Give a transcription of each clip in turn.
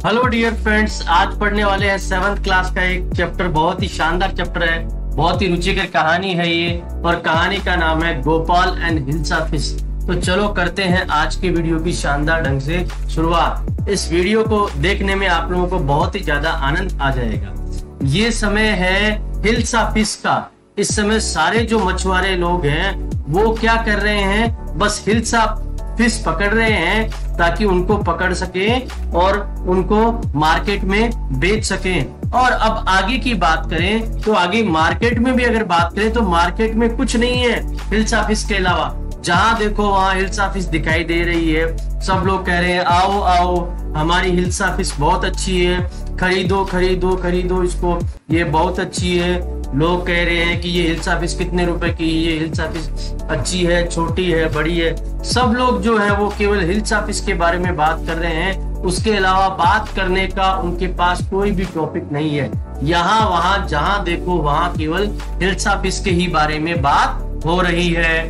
Hello dear friends, आज पढ़ने वाले हैं 7th क्लास का एक चैप्टर। बहुत ही शानदार चैप्टर है, बहुत ही रुचिकर कहानी है ये, और कहानी का नाम है गोपाल एंड हिल्सा फिश। तो चलो करते हैं आज के वीडियो की शानदार ढंग से शुरुआत। इस वीडियो को देखने में आप लोगों को बहुत ही ज्यादा आनंद आ जाएगा। ये समय है हिल्सा फिश का। इस समय सारे जो मछुआरे लोग हैं वो क्या कर रहे हैं, बस हिल्सा फिश पकड़ रहे हैं ताकि उनको पकड़ सके और उनको मार्केट में बेच सके। और अब आगे की बात करें तो आगे मार्केट में भी अगर बात करें तो मार्केट में कुछ नहीं है हिल्सा फिश के अलावा। जहां देखो वहां हिल्सा फिश दिखाई दे रही है। सब लोग कह रहे हैं आओ आओ, हमारी हिल्सा फिश बहुत अच्छी है, खरीदो खरीदो खरीदो इसको, ये बहुत अच्छी है। लोग कह रहे हैं कि ये हिल्सा फिश कितने रुपए की, ये हिल्सा फिश अच्छी है, छोटी है, बड़ी है। सब लोग जो है वो केवल हिल्सा फिश के बारे में बात कर रहे हैं, उसके अलावा बात करने का उनके पास कोई भी टॉपिक नहीं है। यहाँ वहां जहां देखो वहां केवल हिल्सा फिश के ही बारे में बात हो रही है।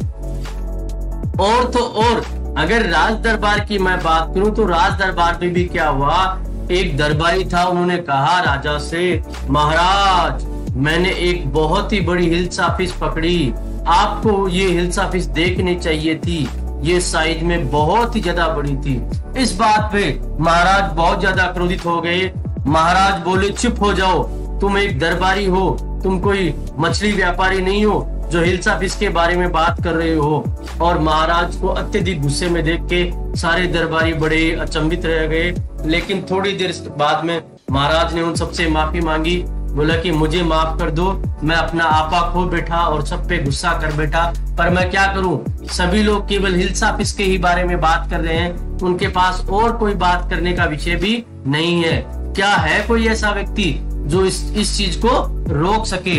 और तो और अगर राज दरबार की मैं बात करूं तो राज दरबार में भी क्या हुआ, एक दरबारी था, उन्होंने कहा राजा से, महाराज मैंने एक बहुत ही बड़ी हिल्सा फिश पकड़ी, आपको ये हिल्सा फिश देखनी चाहिए थी, ये साइज में बहुत ही ज्यादा बड़ी थी। इस बात पे महाराज बहुत ज्यादा क्रोधित हो गए। महाराज बोले चुप हो जाओ, तुम एक दरबारी हो, तुम कोई मछली व्यापारी नहीं हो जो हिल्सा फिश के बारे में बात कर रहे हो। और महाराज को अत्यधिक गुस्से में देख के सारे दरबारी बड़े अचंभित रह गए। लेकिन थोड़ी देर बाद में महाराज ने उन सबसे माफी मांगी, बोला कि मुझे माफ कर दो, मैं अपना आपा खो बैठा और सब पे गुस्सा कर बैठा, पर मैं क्या करूं, सभी लोग केवल हिल्सा फिश के ही बारे में बात कर रहे हैं, उनके पास और कोई बात करने का विषय भी नहीं है। क्या है कोई ऐसा व्यक्ति जो इस चीज को रोक सके।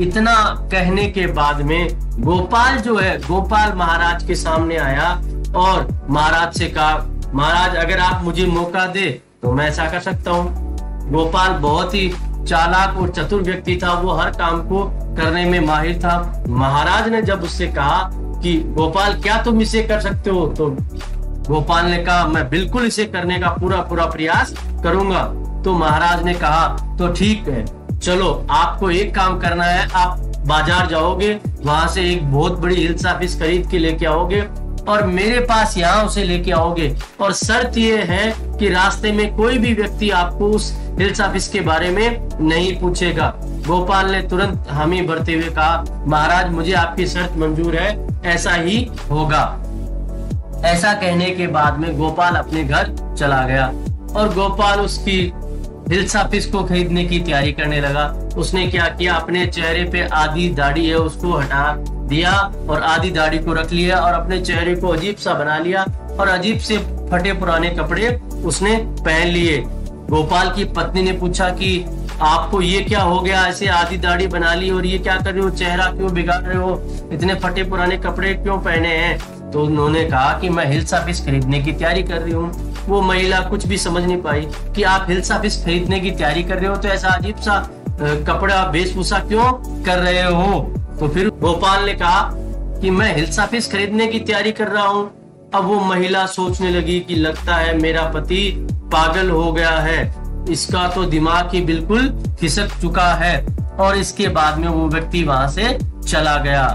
इतना कहने के बाद में गोपाल जो है, गोपाल महाराज के सामने आया और महाराज से कहा, महाराज अगर आप मुझे मौका दे तो मैं ऐसा कर सकता हूँ। गोपाल बहुत ही चालाक और चतुर व्यक्ति था, वो हर काम को करने में माहिर था। महाराज ने जब उससे कहा कि गोपाल क्या तुम इसे कर सकते हो, तो गोपाल ने कहा मैं बिल्कुल इसे करने का पूरा प्रयास करूंगा। तो महाराज ने कहा तो ठीक है, चलो आपको एक काम करना है, आप बाजार जाओगे, वहां से एक बहुत बड़ी हिल्सा फिश खरीद के लेके आओगे और मेरे पास यहाँ उसे लेके आओगे। और शर्त ये है कि रास्ते में कोई भी व्यक्ति आपको उस हिल्सा फिश के बारे में नहीं पूछेगा। गोपाल ने तुरंत हामी भरते हुए कहा, महाराज मुझे आपकी शर्त मंजूर है, ऐसा ही होगा। ऐसा कहने के बाद में गोपाल अपने घर चला गया और गोपाल उसकी हिल्सा फिश को खरीदने की तैयारी करने लगा। उसने क्या किया, अपने चेहरे पे आधी दाढ़ी है उसको हटा दिया और आधी दाढ़ी को रख लिया और अपने चेहरे को अजीब सा बना लिया और अजीब से फटे पुराने कपड़े उसने पहन लिए। गोपाल की पत्नी ने पूछा कि आपको ये क्या हो गया, ऐसे आधी दाढ़ी बना ली और ये क्या कर रहे हो, चेहरा क्यों बिगाड़ रहे हो, इतने फटे पुराने कपड़े क्यों पहने हैं। तो उन्होंने कहा कि मैं हिल्सा फिश खरीदने की तैयारी कर रही हूँ। वो महिला कुछ भी समझ नहीं पाई कि आप हिल्सा फिश खरीदने की तैयारी कर रहे हो तो ऐसा अजीब सा कपड़ा वेशभूषा क्यों कर रहे हो। तो फिर गोपाल ने कहा कि मैं हिल्सा फिश खरीदने की तैयारी कर रहा हूँ। अब वो महिला सोचने लगी कि लगता है मेरा पति पागल हो गया है, इसका तो दिमाग ही बिल्कुल खिसक चुका है। और इसके बाद में वो व्यक्ति वहां से चला गया।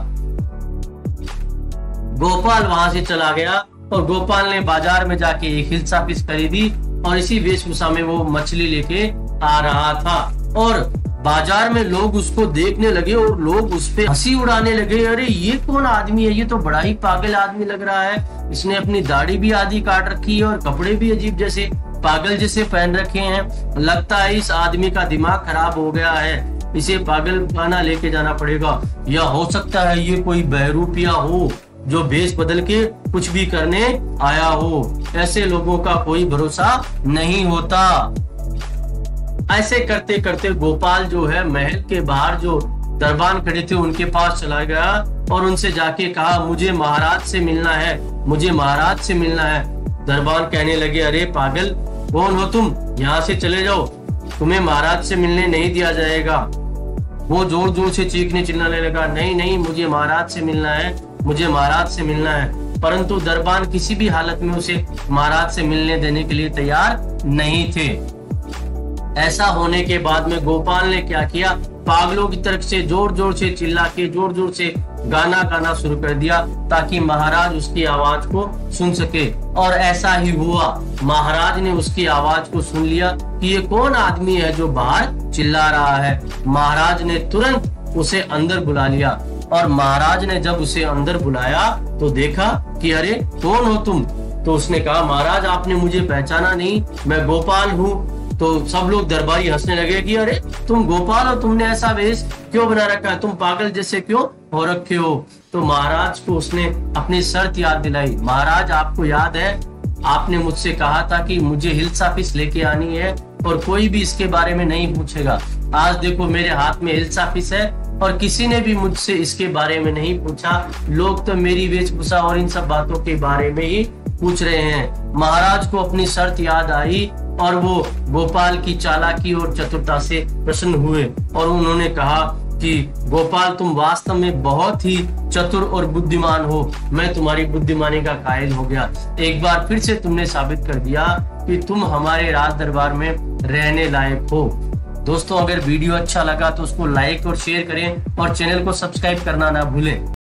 गोपाल वहां से चला गया और गोपाल ने बाजार में जाके एक हिल्सा फिश खरीदी और इसी वेशभूषा में वो मछली लेके आ रहा था। और बाजार में लोग उसको देखने लगे और लोग उस पे हंसी उड़ाने लगे, अरे ये कौन आदमी है, ये तो बड़ा ही पागल आदमी लग रहा है, इसने अपनी दाढ़ी भी आधी काट रखी है और कपड़े भी अजीब जैसे पागल जैसे पहन रखे हैं, लगता है इस आदमी का दिमाग खराब हो गया है, इसे पागल खाना लेके जाना पड़ेगा। या हो सकता है ये कोई बहरूपिया हो जो भेष बदल के कुछ भी करने आया हो। ऐसे लोगों का कोई भरोसा नहीं होता। ऐसे करते करते गोपाल जो है महल के बाहर जो दरबान खड़े थे उनके पास चला गया और उनसे जाके कहा, मुझे महाराज से मिलना है, मुझे महाराज से मिलना है। दरबान कहने लगे, अरे पागल कौन हो तुम, यहाँ से चले जाओ, तुम्हें महाराज से मिलने नहीं दिया जाएगा। वो जोर जोर से चीखने चिल्लाने लगा, नहीं नहीं मुझे महाराज से मिलना है, मुझे महाराज से मिलना है। परंतु दरबान किसी भी हालत में उसे महाराज से मिलने देने के लिए तैयार नहीं थे। ऐसा होने के बाद में गोपाल ने क्या किया, पागलों की तरफ से जोर जोर से चिल्ला के जोर जोर से गाना गाना शुरू कर दिया ताकि महाराज उसकी आवाज को सुन सके। और ऐसा ही हुआ, महाराज ने उसकी आवाज को सुन लिया कि ये कौन आदमी है जो बाहर चिल्ला रहा है। महाराज ने तुरंत उसे अंदर बुला लिया और महाराज ने जब उसे अंदर बुलाया तो देखा कि अरे कौन हो तुम। तो उसने कहा, महाराज आपने मुझे पहचाना नहीं, मैं गोपाल हूँ। तो सब लोग दरबारी हंसने लगे कि अरे तुम गोपाल हो, तुमने ऐसा वेश क्यों बना रखा है, तुम पागल जैसे क्यों हो रखे हो। तो महाराज को उसने अपनी शर्त याद दिलाई। महाराज आपको याद है आपने मुझसे कहा था कि मुझे हिल्सा फिश लेके आनी है और कोई भी इसके बारे में नहीं पूछेगा। आज देखो मेरे हाथ में हिल्सा फिश है और किसी ने भी मुझसे इसके बारे में नहीं पूछा। लोग तो मेरी वेशभूषा और इन सब बातों के बारे में ही पूछ रहे हैं। महाराज को अपनी शर्त याद आई और वो गोपाल की चालाकी और चतुरता से प्रसन्न हुए और उन्होंने कहा कि गोपाल तुम वास्तव में बहुत ही चतुर और बुद्धिमान हो, मैं तुम्हारी बुद्धिमानी का कायल हो गया। एक बार फिर से तुमने साबित कर दिया कि तुम हमारे राज दरबार में रहने लायक हो। दोस्तों अगर वीडियो अच्छा लगा तो उसको लाइक और शेयर करें और चैनल को सब्सक्राइब करना ना भूलें।